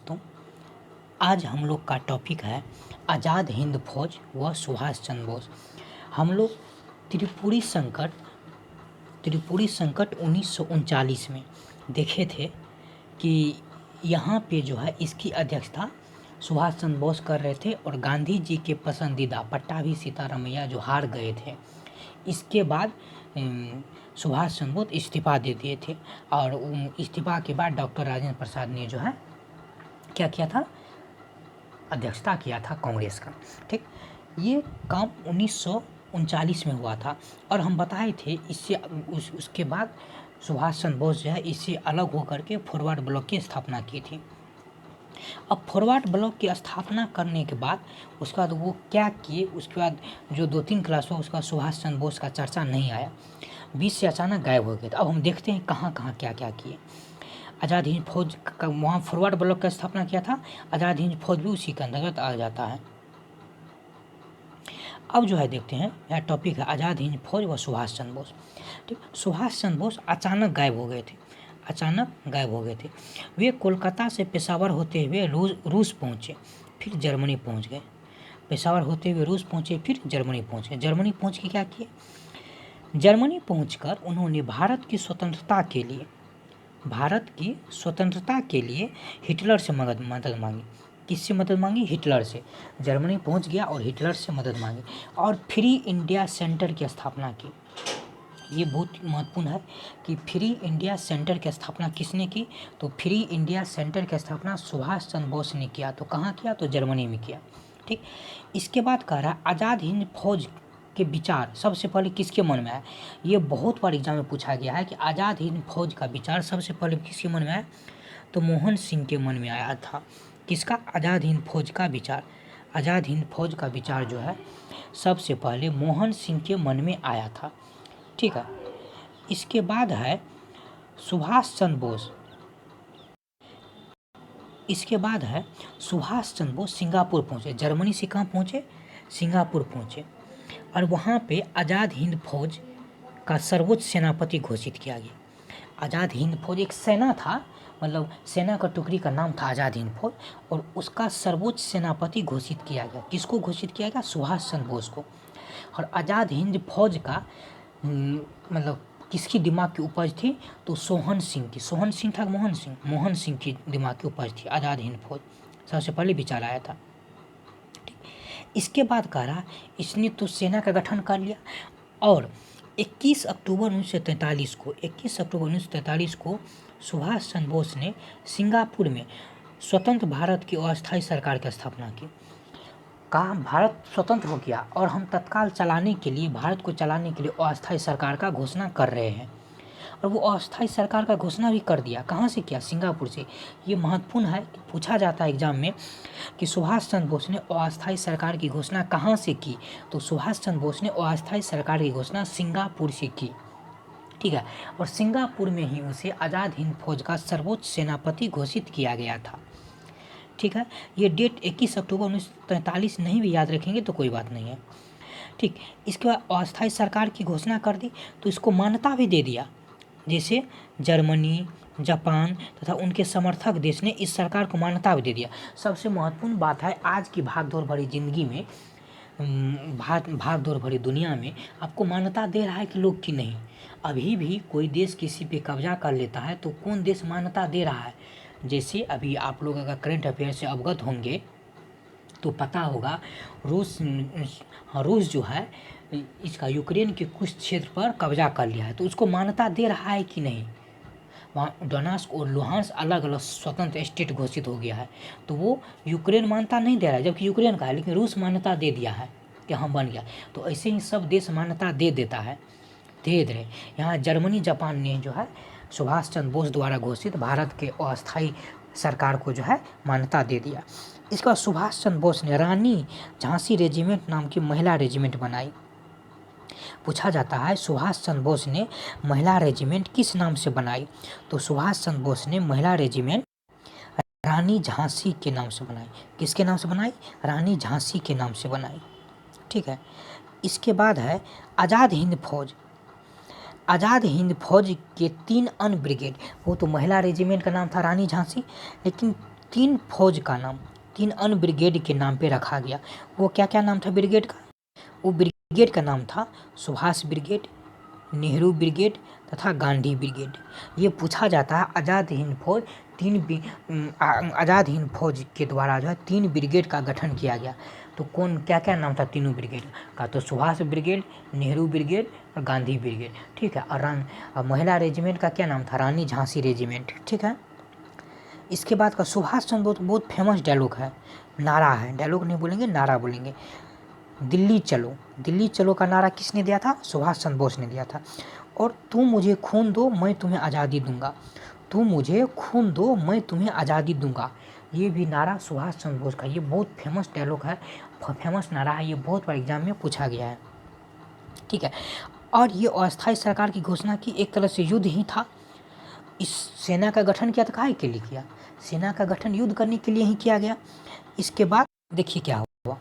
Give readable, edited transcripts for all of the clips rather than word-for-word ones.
दोस्तों, आज हम लोग का टॉपिक है आज़ाद हिंद फौज व सुभाष चंद्र बोस। हम लोग त्रिपुरी संकट 1939 में देखे थे कि यहाँ पे जो है इसकी अध्यक्षता सुभाष चंद्र बोस कर रहे थे और गांधी जी के पसंदीदा पट्टाभी सीतारामैया जो हार गए थे। इसके बाद सुभाष चंद्र बोस इस्तीफ़ा दे दिए थे और इस्तीफ़ा के बाद डॉक्टर राजेंद्र प्रसाद ने जो है क्या किया था, अध्यक्षता किया था कांग्रेस का। ठीक, ये काम 1939 में हुआ था और हम बताए थे इससे उसके बाद सुभाष चंद्र बोस जो है इससे अलग होकर के फॉरवर्ड ब्लॉक की स्थापना की थी। अब फॉरवर्ड ब्लॉक की स्थापना करने के बाद उसके बाद वो क्या किए, उसके बाद जो 2-3 क्लास हुआ उसके बाद सुभाष चंद्र बोस का चर्चा नहीं आया, बीच से अचानक गायब हो गए थे। अब हम देखते हैं कहाँ कहाँ क्या क्या किए। आज़ाद हिंद फौज का वहाँ फॉरवर्ड ब्लॉक का स्थापना किया था, आज़ाद हिंद फौज भी उसी के अंतर्गत आ जाता है। अब जो है देखते हैं, यह टॉपिक है आज़ाद हिंद फौज व सुभाष चंद्र बोस। ठीक, सुभाष चंद्र बोस अचानक गायब हो गए थे। वे कोलकाता से पेशावर होते हुए रूस पहुँचे, फिर जर्मनी पहुँच गए। पेशावर होते हुए रूस पहुँचे, फिर जर्मनी पहुँच गए। जर्मनी पहुँच के क्या किए? जर्मनी पहुँचकर उन्होंने भारत की स्वतंत्रता के लिए हिटलर से मदद मांगी। किससे मदद मांगी? हिटलर से। जर्मनी पहुंच गया और हिटलर से मदद मांगी और फ्री इंडिया सेंटर की स्थापना की। ये बहुत महत्वपूर्ण है कि फ्री इंडिया सेंटर की स्थापना किसने की? तो फ्री इंडिया सेंटर की स्थापना सुभाष चंद्र बोस ने किया। तो कहाँ किया? तो जर्मनी में किया। ठीक, इसके बाद कह रहा है आज़ाद हिंद फौज के विचार सबसे पहले किसके मन में आया? ये बहुत बार एग्जाम में पूछा गया है कि आज़ाद हिंद फौज का विचार सबसे पहले किसके मन में आया? तो मोहन सिंह के मन में आया था। किसका? आज़ाद हिंद फौज का विचार। आज़ाद हिंद फौज का विचार जो है सबसे पहले मोहन सिंह के मन में आया था। ठीक है, इसके बाद है सुभाष चंद्र बोस सिंगापुर पहुँचे। जर्मनी से कहाँ पहुँचे? सिंगापुर पहुँचे और वहाँ पे आज़ाद हिंद फौज का सर्वोच्च सेनापति घोषित किया गया। आज़ाद हिंद फौज एक सेना था, मतलब सेना का टुकड़ी का नाम था आज़ाद हिंद फौज, और उसका सर्वोच्च सेनापति घोषित किया गया। किसको घोषित किया गया? सुभाष चंद्र बोस को। और आज़ाद हिंद फौज का मतलब किसकी दिमाग की उपज थी? तो सोहन सिंह की। सोहन सिंह था मोहन सिंह की दिमाग की उपज थी आज़ाद हिंद फौज। सबसे पहले विचार आया था। इसके बाद कह रहा इसने तो सेना का गठन कर लिया और 21 अक्टूबर 1943 को सुभाष चंद्र बोस ने सिंगापुर में स्वतंत्र भारत की अस्थायी सरकार की स्थापना की। कहा भारत स्वतंत्र हो गया और हम तत्काल भारत को चलाने के लिए अस्थायी सरकार का घोषणा कर रहे हैं। और वो अस्थायी सरकार का घोषणा भी कर दिया। कहाँ से किया? सिंगापुर से। ये महत्वपूर्ण है कि पूछा जाता है एग्जाम में कि सुभाष चंद्र बोस ने अस्थायी सरकार की घोषणा कहाँ से की? तो सुभाष चंद्र बोस ने अस्थायी सरकार की घोषणा सिंगापुर से की। ठीक है, और सिंगापुर में ही उसे आज़ाद हिंद फौज का सर्वोच्च सेनापति घोषित किया गया था। ठीक है, ये डेट 21 अक्टूबर 1943 नहीं भी याद रखेंगे तो कोई बात नहीं है। ठीक, इसके बाद अस्थायी सरकार की घोषणा कर दी तो इसको मान्यता भी दे दिया। जैसे जर्मनी, जापान तथा उनके समर्थक देश ने इस सरकार को मान्यता भी दे दिया। सबसे महत्वपूर्ण बात है आज की भागदौड़ भरी जिंदगी में, भागदौड़ भरी दुनिया में आपको मान्यता दे रहा है कि लोग कि नहीं? अभी भी कोई देश किसी पे कब्जा कर लेता है तो कौन देश मान्यता दे रहा है? जैसे अभी आप लोग अगर करंट अफेयर से अवगत होंगे तो पता होगा रूस जो है इसका यूक्रेन के कुछ क्षेत्र पर कब्जा कर लिया है, तो उसको मान्यता दे रहा है कि नहीं? वहाँ डोनेट्स्क और लुहांस्क अलग अलग स्वतंत्र स्टेट घोषित हो गया है, तो वो यूक्रेन मान्यता नहीं दे रहा है, जबकि यूक्रेन का है, लेकिन रूस मान्यता दे दिया है कि हाँ बन गया। तो ऐसे ही सब देश मान्यता दे देता है धीरे धीरे। यहाँ जर्मनी, जापान ने जो है सुभाष चंद्र बोस द्वारा घोषित भारत के अस्थायी सरकार को जो है मान्यता दे दिया। इसके बाद सुभाष चंद्र बोस ने रानी झांसी रेजिमेंट नाम की महिला रेजिमेंट बनाई। पूछा जाता है सुभाष चंद्र बोस ने महिला रेजिमेंट किस नाम से बनाई? तो सुभाष चंद्र बोस ने महिला रेजिमेंट रानी झांसी के नाम से बनाई। किसके नाम से बनाई? रानी झांसी के नाम से बनाई। ठीक है, इसके बाद है आज़ाद हिंद फौज। आज़ाद हिंद फौज के 3 अन्य ब्रिगेड, वो तो महिला रेजिमेंट का नाम था रानी झांसी, लेकिन 3 फौज का नाम 3 अन्य ब्रिगेड के नाम पे रखा गया। वो क्या-क्या नाम था ब्रिगेड का? वो ब्रिगेड का नाम था सुभाष ब्रिगेड, नेहरू ब्रिगेड तथा गांधी ब्रिगेड। ये पूछा जाता है आज़ाद हिंद फौज आज़ाद हिंद फौज के द्वारा जो है 3 ब्रिगेड का गठन किया गया। तो कौन क्या-क्या नाम था तीनों ब्रिगेड का? तो सुभाष ब्रिगेड, नेहरू ब्रिगेड और गांधी ब्रिगेड। ठीक है। और महिला रेजिमेंट का क्या नाम था? रानी झांसी रेजिमेंट। ठीक है। इसके बाद का सुभाष चंद्र बोस बहुत फेमस डायलॉग है, नारा है, डायलॉग नहीं बोलेंगे, नारा बोलेंगे। दिल्ली चलो, दिल्ली चलो का नारा किसने दिया था? सुभाष चंद्र बोस ने दिया था। और तुम मुझे खून दो मैं तुम्हें आज़ादी दूंगा, तुम मुझे खून दो मैं तुम्हें आज़ादी दूंगा। ये भी नारा सुभाष चंद्र बोस का, ये बहुत फेमस डायलॉग है, फेमस नारा है, ये बहुत बार एग्जाम में पूछा गया है। ठीक है। और ये अस्थायी सरकार की घोषणा की, एक तरह से युद्ध ही था। इस सेना का गठन किया था, काहे के लिए किया? सेना का गठन युद्ध करने के लिए ही किया गया। इसके बाद देखिए क्या हुआ।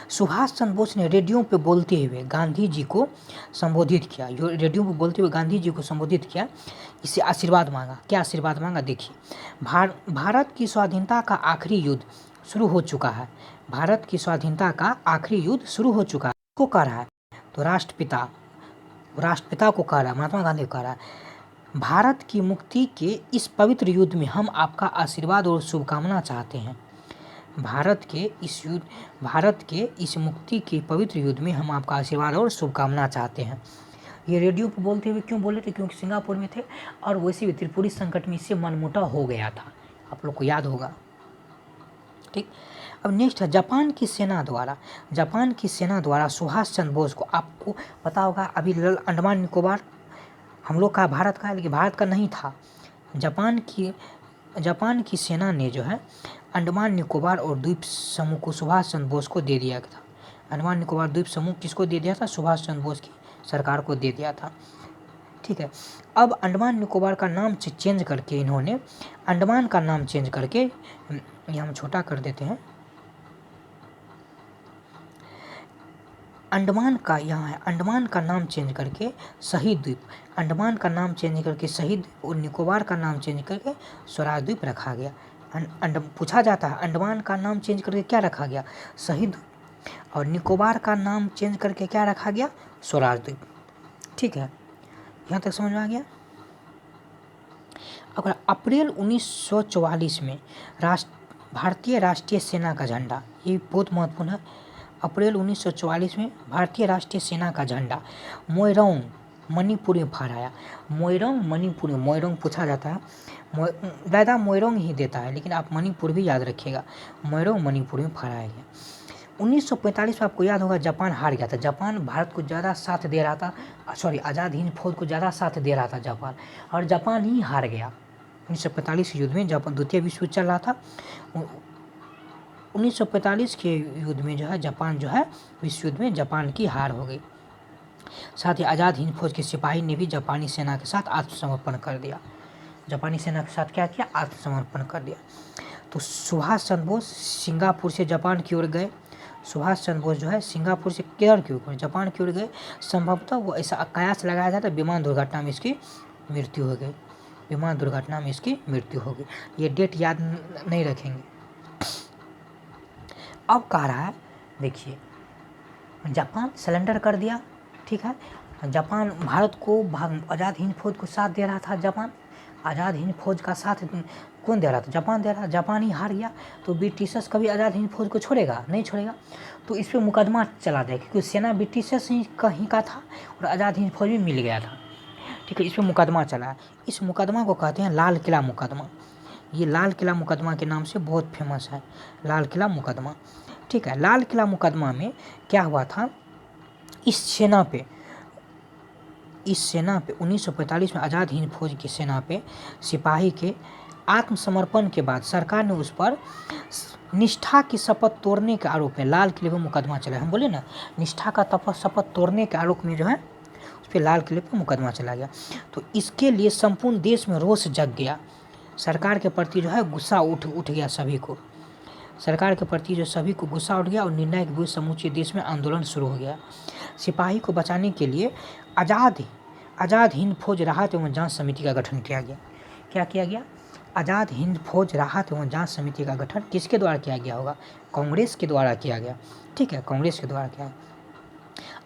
सुभाष चंद्र बोस ने रेडियो पे बोलते हुए गांधी जी को संबोधित किया, रेडियो पे बोलते हुए गांधी जी को संबोधित किया, इससे आशीर्वाद मांगा। क्या आशीर्वाद मांगा? देखिए, भारत की स्वाधीनता का आखिरी युद्ध शुरू हो चुका है, भारत की स्वाधीनता का आखिरी युद्ध शुरू हो चुका है। को कह रहा है? तो राष्ट्रपिता को कह रहा है, महात्मा गांधी को कह रहा है। भारत की मुक्ति के इस पवित्र युद्ध में हम आपका आशीर्वाद और शुभकामना चाहते हैं। भारत के इस मुक्ति के पवित्र युद्ध में हम आपका आशीर्वाद और शुभकामना चाहते हैं। ये रेडियो पर बोलते हुए क्यों बोले थे? क्योंकि सिंगापुर में थे और वैसे भी त्रिपुरी संकट में इससे मनमुटाव हो गया था, आप लोग को याद होगा। ठीक। अब नेक्स्ट है जापान की सेना द्वारा सुभाष चंद्र बोस को, आपको पता होगा अभी अंडमान निकोबार हम लोग का भारत का है, लेकिन भारत का नहीं था। जापान की सेना ने जो है अंडमान निकोबार और द्वीप समूह को सुभाष चंद्र बोस को दे दिया था। अंडमान निकोबार द्वीप समूह किसको दे दिया था? सुभाष चंद्र बोस की सरकार को दे दिया था। ठीक है। अब अंडमान निकोबार का नाम चेंज करके इन्होंने अंडमान का नाम चेंज करके, ये हम छोटा कर देते हैं, अंडमान का यहाँ है, अंडमान का नाम चेंज करके शहीद द्वीप, अंडमान का नाम चेंज करके शहीद द्वीप और निकोबार का नाम चेंज करके स्वराज द्वीप रखा गया। पूछा जाता है अंडमान का नाम चेंज करके क्या रखा गया? शहीद द्वीप। और निकोबार का नाम चेंज करके क्या रखा गया? स्वराज द्वीप। ठीक है, यहाँ तक समझ में आ गया। अगर अप्रैल 1944 में भारतीय राष्ट्रीय सेना का झंडा, ये बहुत महत्वपूर्ण है, अप्रैल 1944 में भारतीय राष्ट्रीय सेना का झंडा मोइरांग मणिपुर में फहराया। मोइरांग मणिपुर में, मोइरांग पूछा जाता है, ज़्यादा मोइरांग ही देता है, लेकिन आप मणिपुर भी याद रखिएगा। मोइरांग मणिपुर में फहराया गया। 1945 में आपको याद होगा जापान हार गया था। जापान भारत को ज़्यादा साथ दे रहा था, आज़ाद हिंद फौज को ज़्यादा साथ दे रहा था जापान, और जापान ही हार गया। 1945 युद्ध में, जापान द्वितीय विश्व युद्ध चल रहा था, 1945 के युद्ध में जो है जापान जो है विश्व युद्ध में जापान की हार हो गई। साथ ही आज़ाद हिंद फौज के सिपाही ने भी जापानी सेना के साथ आत्मसमर्पण कर दिया। जापानी सेना के साथ क्या किया? आत्मसमर्पण कर दिया। तो सुभाष चंद्र बोस सिंगापुर से जापान की ओर गए। सुभाष चंद्र बोस जो है सिंगापुर से किधर की ओर? जापान की ओर गए। संभवतः वो ऐसा कयास लगाया जाता, विमान दुर्घटना में इसकी मृत्यु हो गई, विमान दुर्घटना में इसकी मृत्यु हो गई। ये डेट याद नहीं रखेंगे। अब कह रहा है, देखिए, जापान सरेंडर कर दिया। ठीक है, जापान भारत को आज़ाद हिंद फौज को साथ दे रहा था। जापान आज़ाद हिंद फौज का साथ कौन दे रहा था? जापान दे रहा। जापान ही हार गया, तो ब्रिटिशर्स कभी आज़ाद हिंद फौज को छोड़ेगा? नहीं छोड़ेगा। तो इस पर मुकदमा चला दिया, क्योंकि सेना ब्रिटिशर्स ही का था और आज़ाद हिंद फौज भी मिल गया था। ठीक है, इस पर मुकदमा चला। इस मुकदमा को कहते हैं लाल किला मुकदमा। ये लाल किला मुकदमा के नाम से बहुत फेमस है, लाल किला मुकदमा। ठीक है, लाल किला मुकदमा में क्या हुआ था? इस सेना पे 1945 में आज़ाद हिंद फौज की सेना पे सिपाही के आत्मसमर्पण के बाद सरकार ने उस पर निष्ठा की शपथ तोड़ने के आरोप में लाल किले पर मुकदमा चला। हम बोले ना, निष्ठा का शपथ तोड़ने के आरोप में जो है उस पर लाल किले पर मुकदमा चला गया। तो इसके लिए संपूर्ण देश में रोष जग गया। सरकार के प्रति जो है गुस्सा उठ गया सभी को। सरकार के प्रति जो सभी को गुस्सा उठ गया और निर्णायक विरुद्ध समूचे देश में आंदोलन शुरू हो गया। सिपाही को बचाने के लिए आज़ाद हिंद फौज राहत एवं जांच समिति का गठन किया गया। क्या किया गया? आज़ाद हिंद फौज राहत एवं जांच समिति का गठन किसके द्वारा किया गया होगा? कांग्रेस के द्वारा किया गया। ठीक है, कांग्रेस के द्वारा किया।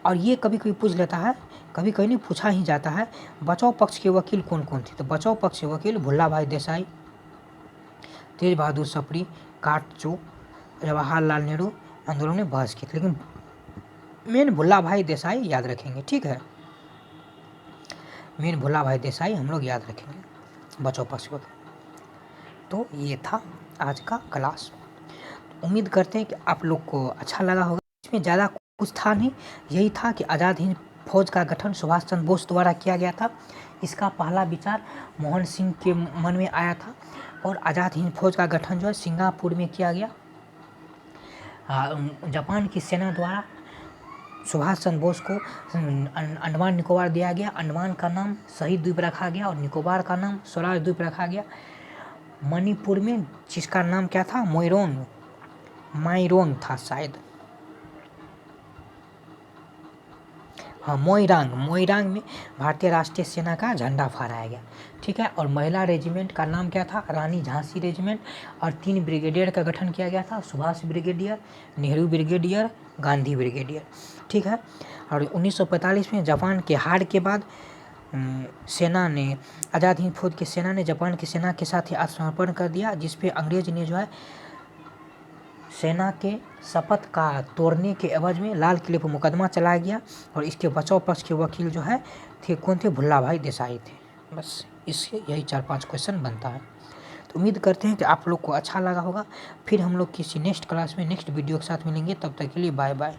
और ये कभी कभी पूछ लेता है, कभी कभी नहीं पूछा ही जाता है, बचाव पक्ष के वकील कौन कौन थे? तो बचाव पक्ष के वकील भुल्ला भाई देसाई, तेज बहादुर सप्री, काटजू, जवाहरलाल नेहरू आंदोलन में बहस की थी, लेकिन मेन भुल्ला भाई देसाई याद रखेंगे। ठीक है, मेन भुल्ला भाई देसाई हम लोग याद रखेंगे बचाव पक्ष को। तो ये था आज का क्लास। उम्मीद करते हैं कि आप लोग को अच्छा लगा होगा। इसमें ज़्यादा कुछ था नहीं, यही था कि आज़ाद हिंद फौज का गठन सुभाष चंद्र बोस द्वारा किया गया था। इसका पहला विचार मोहन सिंह के मन में आया था और आज़ाद हिंद फौज का गठन जो है सिंगापुर में किया गया। जापान की सेना द्वारा सुभाष चंद्र बोस को अंडमान निकोबार दिया गया। अंडमान का नाम शहीद द्वीप रखा गया और निकोबार का नाम स्वराज द्वीप रखा गया। मणिपुर में जिसका नाम क्या था? माइरोंग था शायद, हाँ मोइरांग में भारतीय राष्ट्रीय सेना का झंडा फहराया गया। ठीक है, और महिला रेजिमेंट का नाम क्या था? रानी झांसी रेजिमेंट। और 3 ब्रिगेडियर का गठन किया गया था, Subhash brigadier, Nehru brigadier, Gandhi brigadier. ठीक है, और 1945 में जापान के हार के बाद सेना ने, आज़ाद हिंद फौज की सेना ने जापान की सेना के साथ ही आत्मसमर्पण कर दिया, जिसपे अंग्रेज ने जो है सेना के शपथ का तोड़ने के एवज में लाल किले पर मुकदमा चलाया गया। और इसके बचाव पक्ष के वकील जो है थे कौन थे? भुल्ला भाई देसाई थे। बस इसके यही 4-5 क्वेश्चन बनता है। तो उम्मीद करते हैं कि आप लोग को अच्छा लगा होगा। फिर हम लोग किसी नेक्स्ट क्लास में नेक्स्ट वीडियो के साथ मिलेंगे। तब तक के लिए बाय बाय।